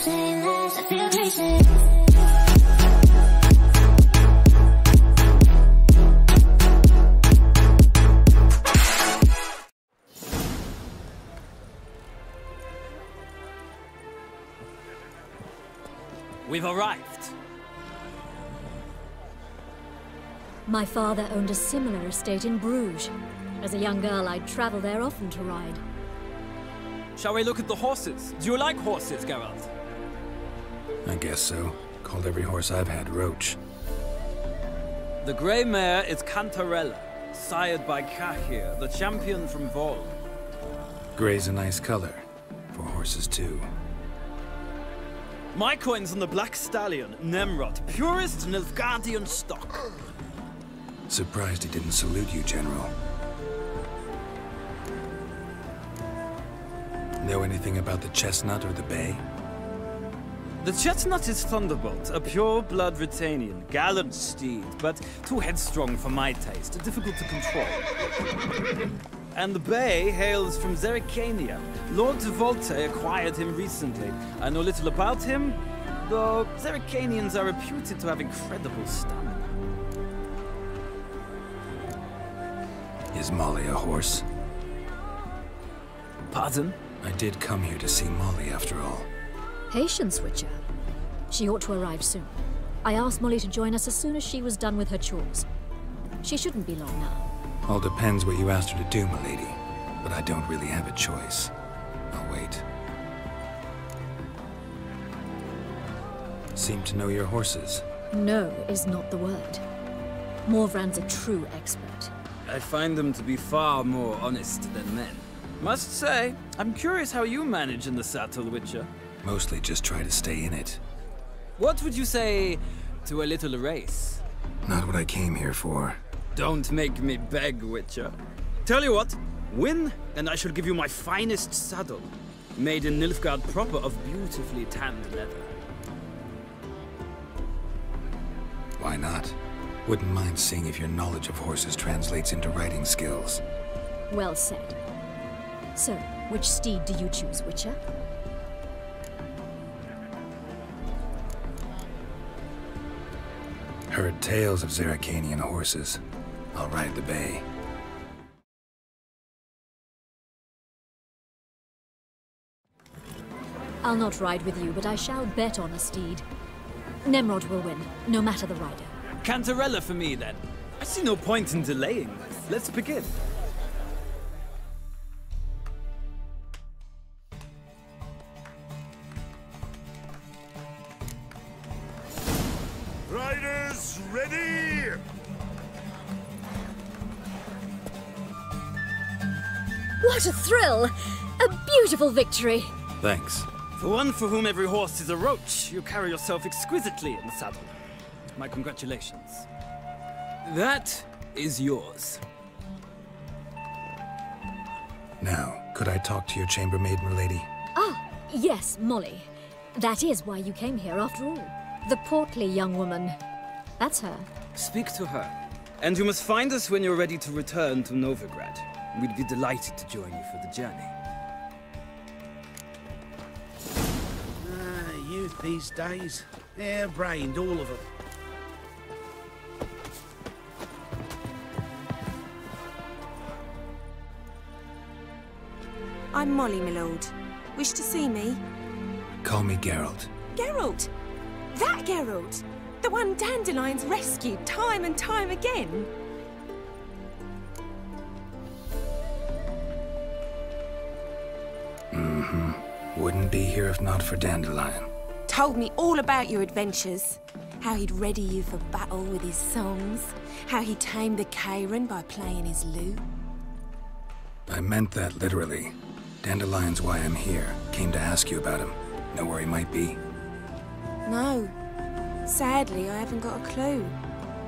say less, I feel crazy. We've arrived. My father owned a similar estate in Bruges. As a young girl, I'd travel there often to ride. Shall we look at the horses? Do you like horses, Geralt? I guess so. Called every horse I've had Roach. The grey mare is Cantarella, sired by Kahir, the champion from Vol. Grey's a nice color. For horses, too. My coin's on the Black Stallion, Nemrod, purest Nilfgaardian stock. Surprised he didn't salute you, General. Know anything about the Chestnut or the Bay? The Chestnut is Thunderbolt, a pure-blood Britannian, gallant steed, but too headstrong for my taste, difficult to control. And the Bay hails from Zerrikania. Lord de Volte acquired him recently. I know little about him, though Zerrikanians are reputed to have incredible stamina. Is Molly a horse? Pardon? I did come here to see Molly, after all. Patience, Witcher. She ought to arrive soon. I asked Molly to join us as soon as she was done with her chores. She shouldn't be long now. All depends what you asked her to do, milady. But I don't really have a choice. I'll wait. Seem to know your horses. No is not the word. Morvran's a true expert. I find them to be far more honest than men. Must say, I'm curious how you manage in the saddle, Witcher. Mostly just try to stay in it. What would you say to a little race? Not what I came here for. Don't make me beg, Witcher. Tell you what, win, and I shall give you my finest saddle. Made in Nilfgaard proper of beautifully tanned leather. Why not? Wouldn't mind seeing if your knowledge of horses translates into riding skills. Well said. So, which steed do you choose, Witcher? Heard tales of Zerrikanian horses. I'll ride the Bay. I'll not ride with you, but I shall bet on a steed. Nemrod will win, no matter the rider. Cantarella for me, then. I see no point in delaying this. Let's begin. Riders, ready! What a thrill! A beautiful victory! Thanks. For one for whom every horse is a roach, you carry yourself exquisitely in the saddle. My congratulations. That is yours. Now, could I talk to your chambermaid, milady? Ah, yes, Molly. That is why you came here after all. The portly young woman. That's her. Speak to her. And you must find us when you're ready to return to Novigrad. We'd be delighted to join you for the journey. Youth these days. Hair-brained, all of them. I'm Molly, my lord. Wish to see me? Call me Geralt. Geralt! That Geralt! The one Dandelion's rescued time and time again! Wouldn't be here if not for Dandelion. Told me all about your adventures. How he'd ready you for battle with his songs. How he tamed the Kairan by playing his lute. I meant that literally. Dandelion's why I'm here. Came to ask you about him. Know where he might be? No. Sadly, I haven't got a clue.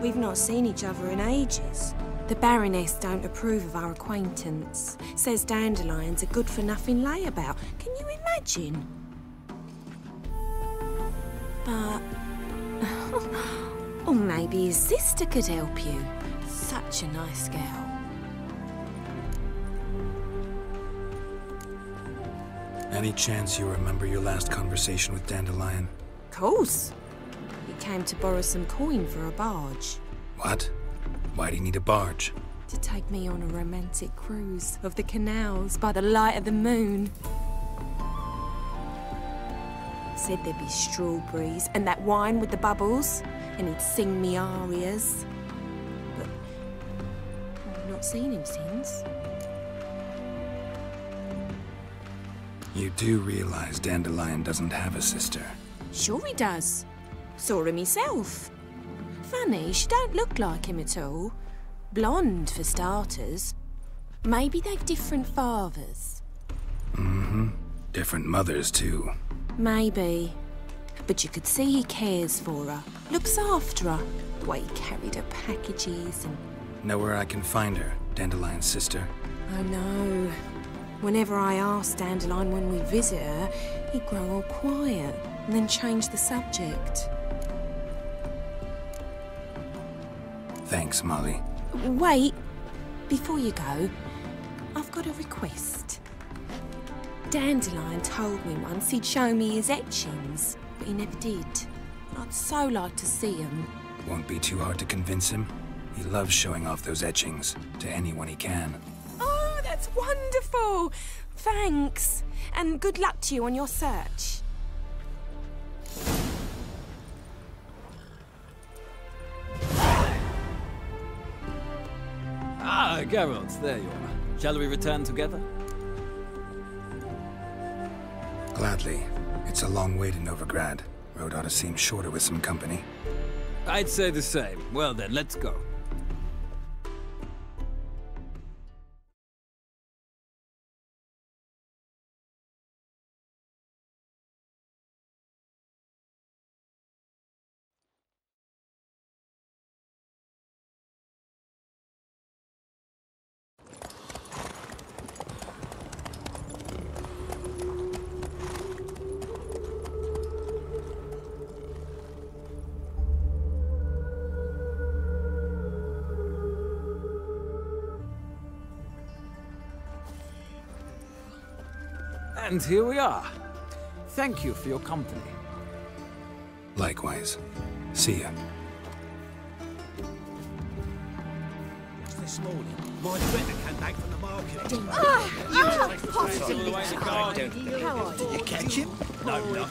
We've not seen each other in ages. The Baroness don't approve of our acquaintance. Says Dandelion's a good-for-nothing layabout. Can you imagine? But... or maybe his sister could help you. Such a nice girl. Any chance you remember your last conversation with Dandelion? Course. He came to borrow some coin for a barge. What? Why do you need a barge? To take me on a romantic cruise of the canals by the light of the moon. Said there'd be strawberries and that wine with the bubbles, and he'd sing me arias. But I've not seen him since. You do realize Dandelion doesn't have a sister? Sure he does. Saw him himself. Funny, she don't look like him at all. Blonde, for starters. Maybe they've different fathers. Mm-hmm. Different mothers, too. Maybe. But you could see he cares for her. Looks after her. The way he carried her packages and... Know where I can find her, Dandelion's sister? I know. Whenever I ask Dandelion when we visit her, he'd grow all quiet and then change the subject. Thanks, Molly. Wait. Before you go, I've got a request. Dandelion told me once he'd show me his etchings, but he never did. I'd so like to see them. Won't be too hard to convince him. He loves showing off those etchings to anyone he can. Oh, that's wonderful! Thanks. And good luck to you on your search. Ah, Geralt, there you are. Shall we return together? Gladly. It's a long way to Novigrad. Road ought to seem shorter with some company. I'd say the same. Well then, let's go. And here we are. Thank you for your company. Likewise. See ya. This morning, my friend came back from the market. Did you catch him? No, not.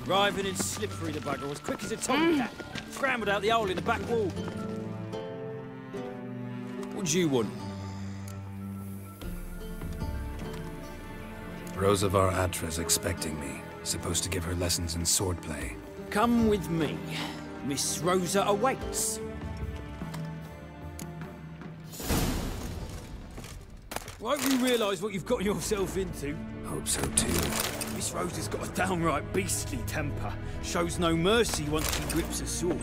Writhing and slippery, the bugger, as quick as a tomcat. Scrambled out the hole in the back wall. What do you want? Rosavar Atra's expecting me. Supposed to give her lessons in swordplay. Come with me. Miss Rosa awaits. Won't you realise what you've got yourself into? Hope so too. Miss Rosa's got a downright beastly temper. Shows no mercy once she grips a sword.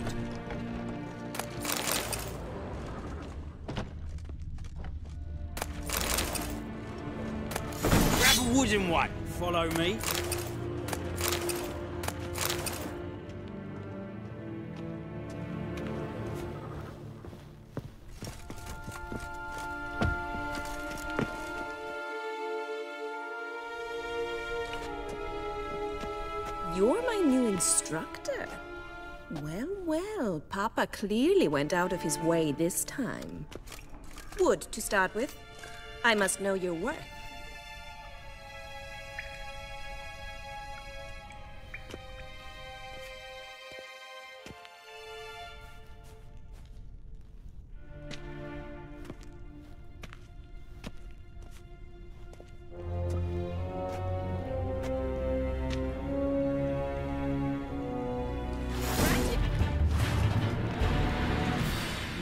Grab a wooden one. Follow me. You're my new instructor. Well, well, Papa clearly went out of his way this time. Wood, to start with. I must know your worth.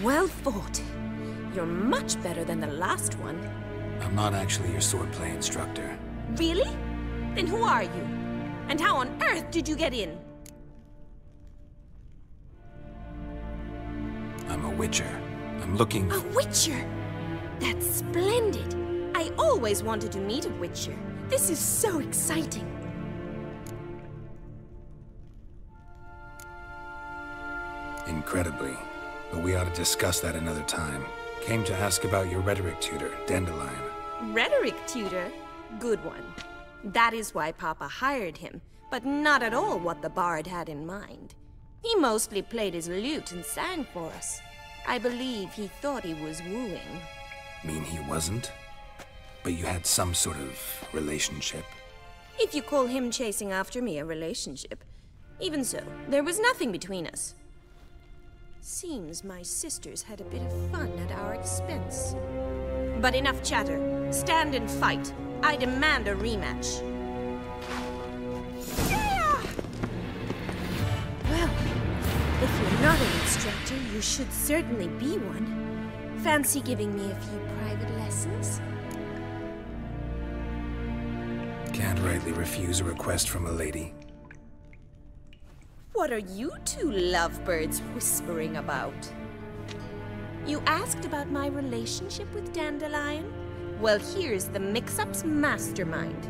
Well fought. You're much better than the last one. I'm not actually your swordplay instructor. Really? Then who are you? And how on earth did you get in? I'm a witcher. I'm looking A for... witcher? That's splendid. I always wanted to meet a witcher. This is so exciting. Incredibly. But we ought to discuss that another time. Came to ask about your rhetoric tutor, Dandelion. Rhetoric tutor? Good one. That is why Papa hired him, but not at all what the bard had in mind. He mostly played his lute and sang for us. I believe he thought he was wooing. Mean he wasn't? But you had some sort of relationship? If you call him chasing after me a relationship. Even so, there was nothing between us. Seems my sisters had a bit of fun at our expense. But enough chatter. Stand and fight. I demand a rematch. Well, if you're not an instructor, you should certainly be one. Fancy giving me a few private lessons? Can't rightly refuse a request from a lady. What are you two lovebirds whispering about? You asked about my relationship with Dandelion? Well, here's the mix-up's mastermind.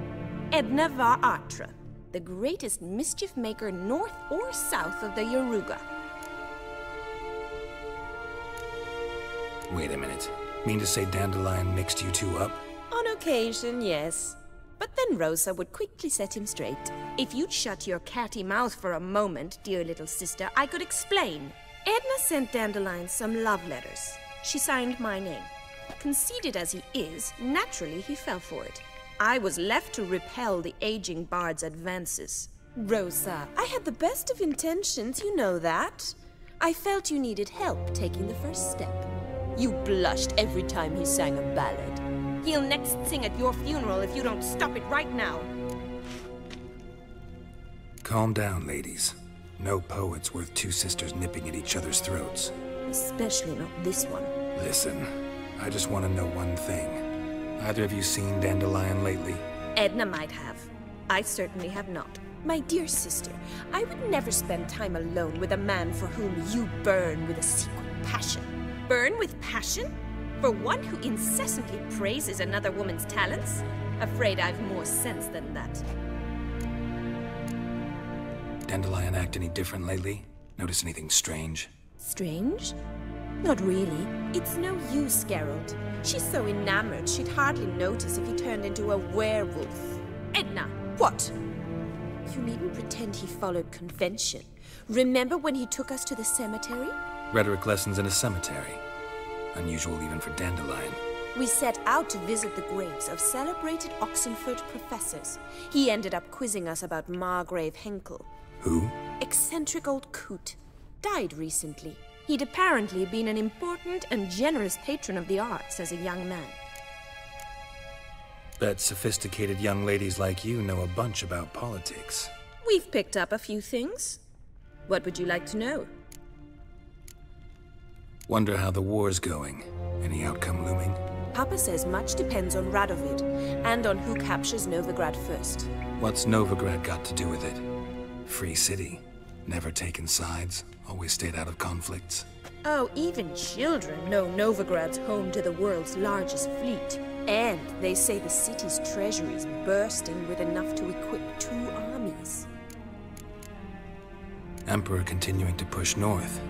Edna Var-Atra, the greatest mischief maker north or south of the Yaruga. Wait a minute. Mean to say Dandelion mixed you two up? On occasion, yes. But then Rosa would quickly set him straight. If you'd shut your catty mouth for a moment, dear little sister, I could explain. Edna sent Dandelion some love letters. She signed my name. Conceited as he is, naturally he fell for it. I was left to repel the aging bard's advances. Rosa, I had the best of intentions, you know that. I felt you needed help taking the first step. You blushed every time he sang a ballad. He'll next sing at your funeral if you don't stop it right now. Calm down, ladies. No poet's worth two sisters nipping at each other's throats. Especially not this one. Listen, I just want to know one thing. Either of you seen Dandelion lately? Edna might have. I certainly have not. My dear sister, I would never spend time alone with a man for whom you burn with a secret passion. Burn with passion? For one who incessantly praises another woman's talents? Afraid I've more sense than that. Dandelion act any different lately? Notice anything strange? Strange? Not really. It's no use, Geralt. She's so enamored she'd hardly notice if he turned into a werewolf. Edna! What? You needn't pretend he followed convention. Remember when he took us to the cemetery? Rhetoric lessons in a cemetery. Unusual even for Dandelion. We set out to visit the graves of celebrated Oxenford professors. He ended up quizzing us about Margrave Henkel. Who? Eccentric old coot. Died recently. He'd apparently been an important and generous patron of the arts as a young man. Bet sophisticated young ladies like you know a bunch about politics. We've picked up a few things. What would you like to know? Wonder how the war's going. Any outcome looming? Papa says much depends on Radovid, and on who captures Novigrad first. What's Novigrad got to do with it? Free city. Never taken sides. Always stayed out of conflicts. Oh, even children know Novigrad's home to the world's largest fleet. And they say the city's treasury is bursting with enough to equip 2 armies. Emperor continuing to push north.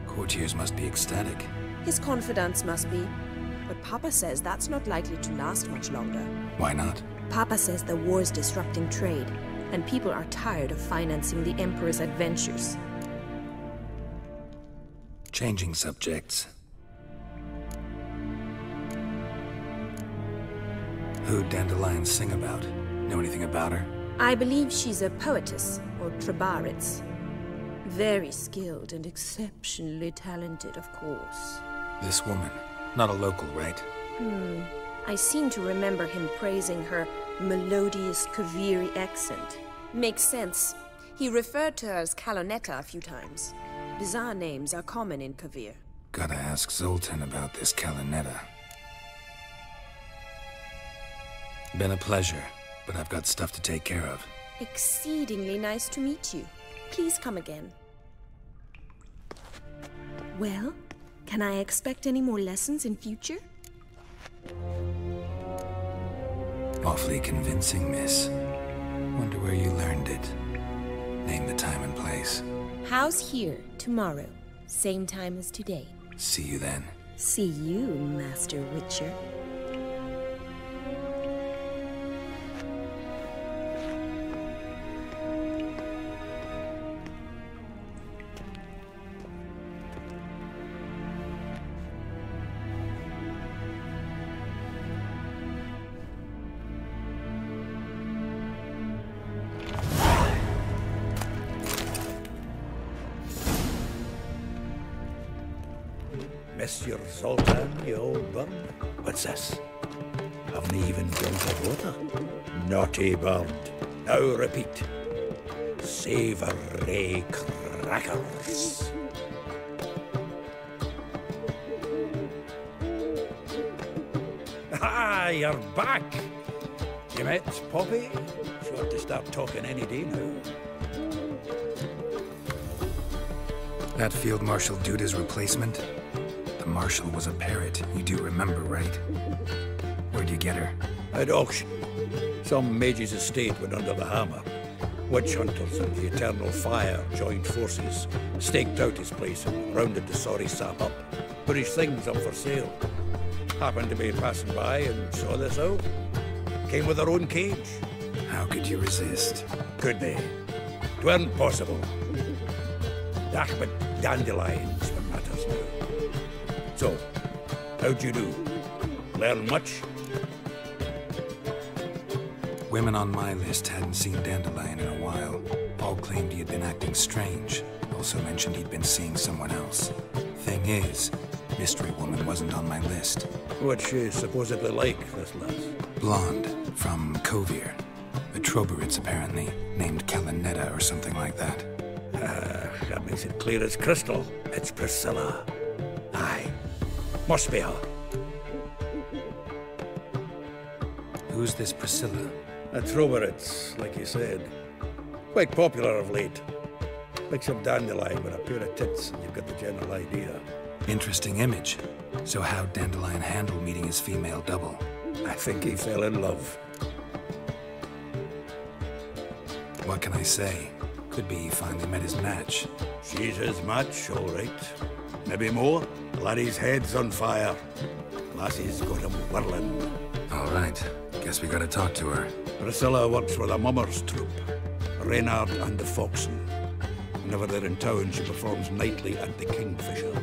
Courtiers must be ecstatic. His confidants must be. But Papa says that's not likely to last much longer. Why not? Papa says the war's disrupting trade, and people are tired of financing the Emperor's adventures. Changing subjects. Who'd Dandelion sing about? Know anything about her? I believe she's a poetess, or Trebaritz. Very skilled and exceptionally talented, of course. This woman. Not a local, right? I seem to remember him praising her melodious Kaviri accent. Makes sense. He referred to her as Kalonetta a few times. Bizarre names are common in Kavir. Gotta ask Zoltan about this Kalonetta. Been a pleasure, but I've got stuff to take care of. Exceedingly nice to meet you. Please come again. Well, can I expect any more lessons in future? Awfully convincing, miss. Wonder where you learned it. Name the time and place. House here, tomorrow. Same time as today. See you then. See you, Master Witcher. Monsieur Zoltan, you old bum. What's this? Haven't even drunk the water. Naughty bird. Now repeat. Savoury crackers. Ah, you're back. You met Poppy? Sure to start talking any day now. That Field Marshal Duda's replacement? The Marshal was a parrot, you do remember, right? Where'd you get her? At auction. Some mage's estate went under the hammer. Witch hunters and the Eternal Fire joined forces, staked out his place and rounded the sorry sap up. Put his things up for sale. Happened to be passing by and saw this out. Came with their own cage. How could you resist? Could they? 'Tweren't possible. That but dandelions what matters now. So, how'd you do? Learn much? Women on my list hadn't seen Dandelion in a while. Paul claimed he had been acting strange. Also mentioned he'd been seeing someone else. Thing is, Mystery Woman wasn't on my list. What's she supposedly like, this lass? Blonde, from Kovir. A Troberitz, apparently, named Kalanetta or something like that. That makes it clear as crystal. It's Priscilla. Aye. Must be her. Who's this Priscilla? A Troberitz, like you said. Quite popular of late. Mix up Dandelion with a pair of tits and you've got the general idea. Interesting image. So how'd Dandelion handle meeting his female double? I think he fell in love. What can I say? Could be he finally met his match. She's his match, all right. Maybe more. Laddie's head's on fire. Lassie's got him whirling. All right. Guess we gotta talk to her. Priscilla works with a mummers troupe. Reynard and the Foxen. Whenever they're in town, she performs nightly at the Kingfisher.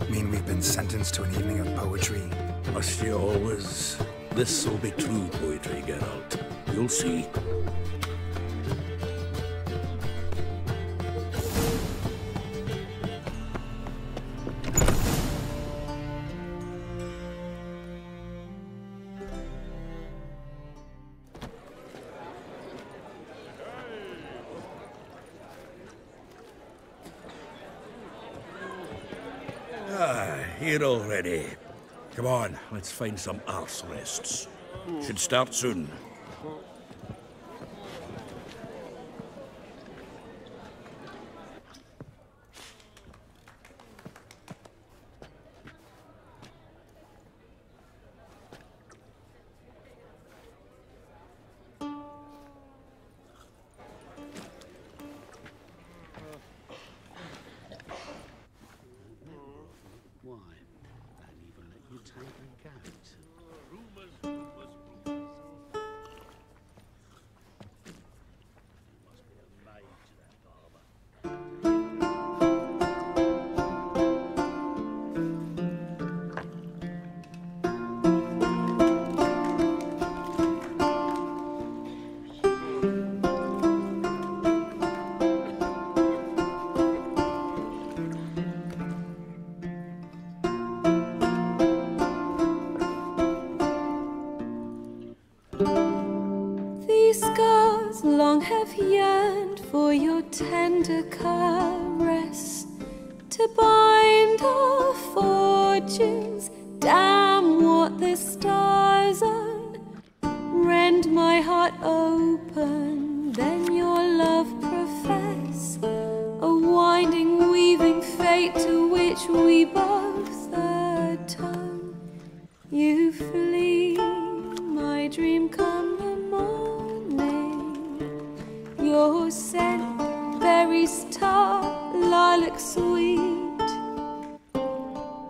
Mean we've been sentenced to an evening of poetry? Must you always? This'll be true poetry, Geralt. You'll see. Here already. Come on, let's find some arse rests. Should start soon. Long have yearned for your tender caress, to bind our fortunes. Damn what the stars own. Rend my heart open, then your love profess, a winding, weaving fate to which we both atone. You flee, my dream come the morning. Your scent, berries tart, lilac sweet,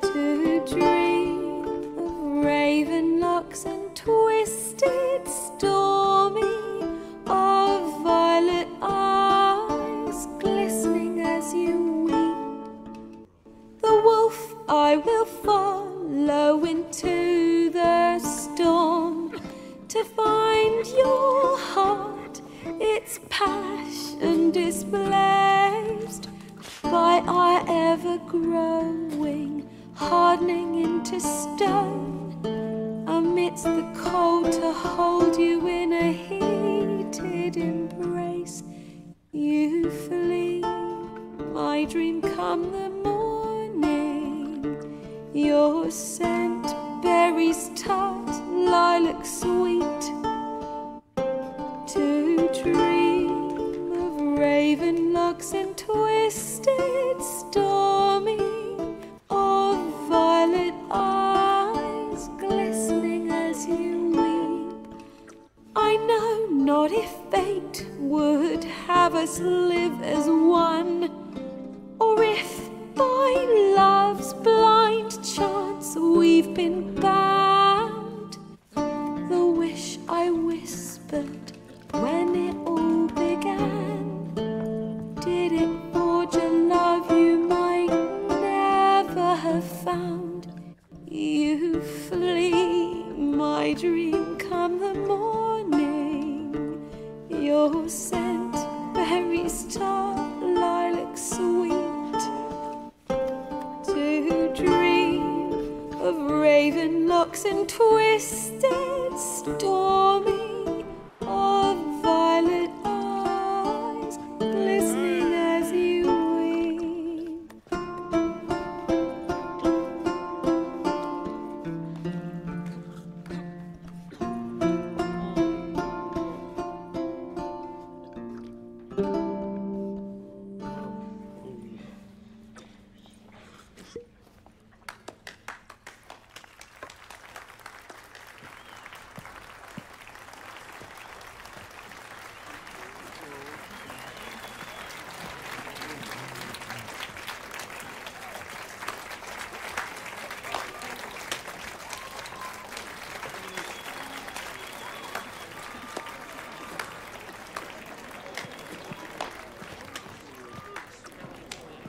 to dream of raven locks and twisted, stormy, of violet eyes glistening as you weep. The wolf I will follow into the storm, to find your heart, its passion displaced by our ever-growing hardening into stone. Amidst the cold to hold you in a heated embrace. You flee, my dream come the morning. Your scent, berries tart, lilac sweet. To dream of raven locks and twisted, stormy, of violet eyes glistening as you weep. I know not if fate would have us live as one, or if by love's blind chance we've been bound. The wish I whispered when it all began, did it forge a love you might never have found? You flee, my dream come the morning. Your scent, berries tart, lilac sweet. To dream of raven locks and twisted, stormy, of violet eyes glistening as you weep.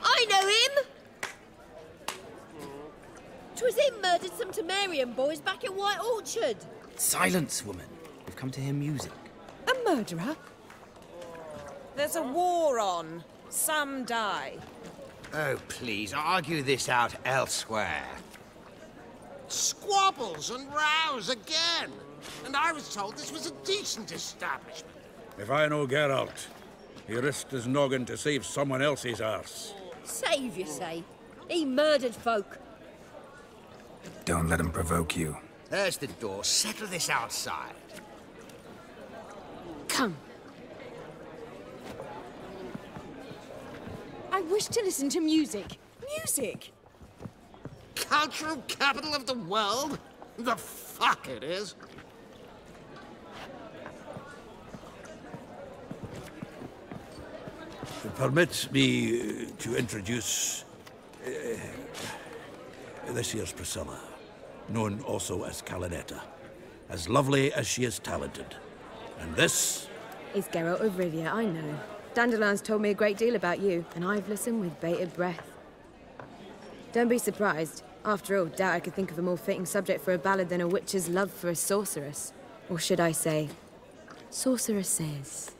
I know him! 'Twas him murdered some Temerian boys back in White Orchard. Silence, woman. We've come to hear music. A murderer? There's a war on. Some die. Oh, please, argue this out elsewhere. Squabbles and rows again! And I was told this was a decent establishment. If I know Geralt, he risked his noggin to save someone else's arse. Save, you say? He murdered folk. Don't let him provoke you. There's the door. Settle this outside. Come. I wish to listen to music. Music! Cultural capital of the world? The fuck it is. Permit me to introduce this here's Priscilla, known also as Calinetta, as lovely as she is talented. And this is Geralt of Rivia, I know. Dandelion's told me a great deal about you, and I've listened with bated breath. Don't be surprised. After all, doubt I could think of a more fitting subject for a ballad than a witch's love for a sorceress. Or should I say, sorceresses.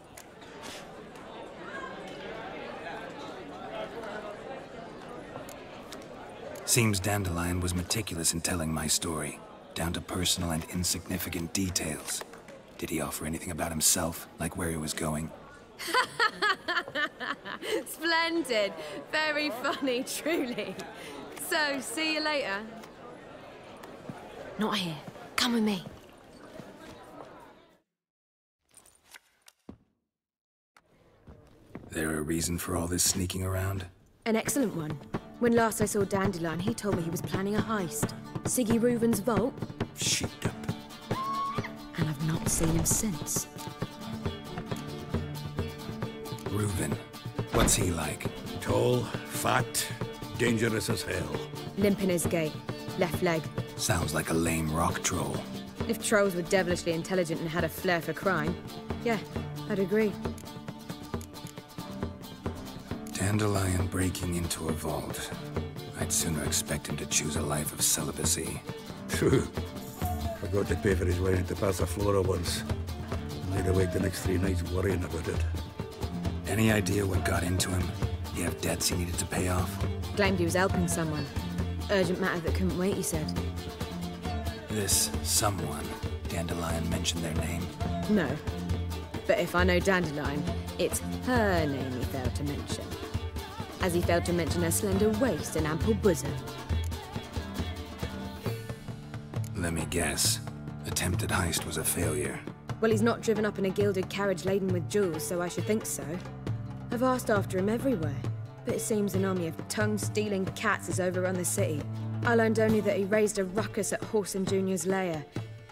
Seems Dandelion was meticulous in telling my story, down to personal and insignificant details. Did he offer anything about himself, like where he was going? Splendid. Very funny, truly. So, see you later. Not here. Come with me. There a reason for all this sneaking around? An excellent one. When last I saw Dandelion, he told me he was planning a heist. Siggy Reuven's vault. Sheeped up. And I've not seen him since. Reuven. What's he like? tall, fat, dangerous as hell. Limp in his gait. Left leg. Sounds like a lame rock troll. If trolls were devilishly intelligent and had a flair for crime, yeah, I'd agree. Dandelion breaking into a vault. I'd sooner expect him to choose a life of celibacy. True. Forgot to pay for his wine at the Passiflora once. Laid awake the next 3 nights worrying about it. Any idea what got into him? He have debts he needed to pay off? Claimed he was helping someone. Urgent matter that couldn't wait, he said. This someone, Dandelion mentioned their name? No. But if I know Dandelion, it's her name he failed to mention. As he failed to mention her slender waist and ample bosom. Let me guess. Attempted heist was a failure. Well, he's not driven up in a gilded carriage laden with jewels, so I should think so. I've asked after him everywhere, but it seems an army of tongue-stealing cats has overrun the city. I learned only that he raised a ruckus at Whoreson Jr.'s lair.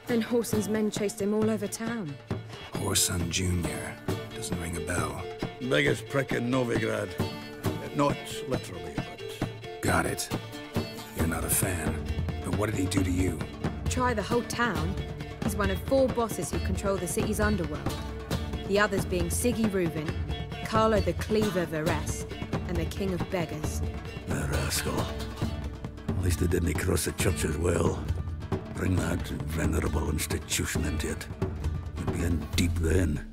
Then Whoreson's men chased him all over town. Whoreson Jr. Doesn't ring a bell. Biggest prick in Novigrad. Not literally, but... Got it. You're not a fan. But what did he do to you? Try the whole town. He's one of 4 bosses who control the city's underworld. The others being Siggy Reuben, Carlo the Cleaver Varese, and the King of Beggars. The rascal. At least they didn't cross the church as well. Bring that venerable institution into it. You'd be in deep then.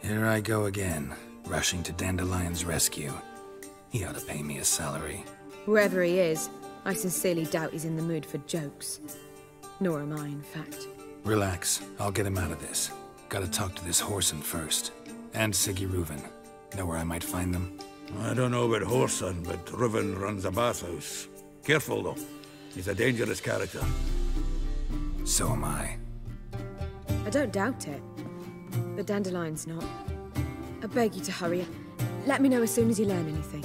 Here I go again, rushing to Dandelion's rescue. He ought to pay me a salary. Wherever he is, I sincerely doubt he's in the mood for jokes. Nor am I, in fact. Relax. I'll get him out of this. Gotta talk to this Whoreson first. And Siggy Reuben. Know where I might find them? I don't know about Whoreson, but Reuben runs a bathhouse. Careful, though. He's a dangerous character. So am I. I don't doubt it. But Dandelion's not. I beg you to hurry. Let me know as soon as you learn anything.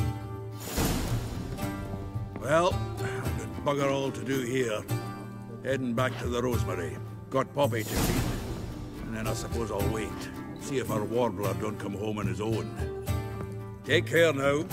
Well, I've got bugger all to do here. Heading back to the Rosemary. Got Poppy to feed. And then I suppose I'll wait. See if our warbler don't come home on his own. Take care now.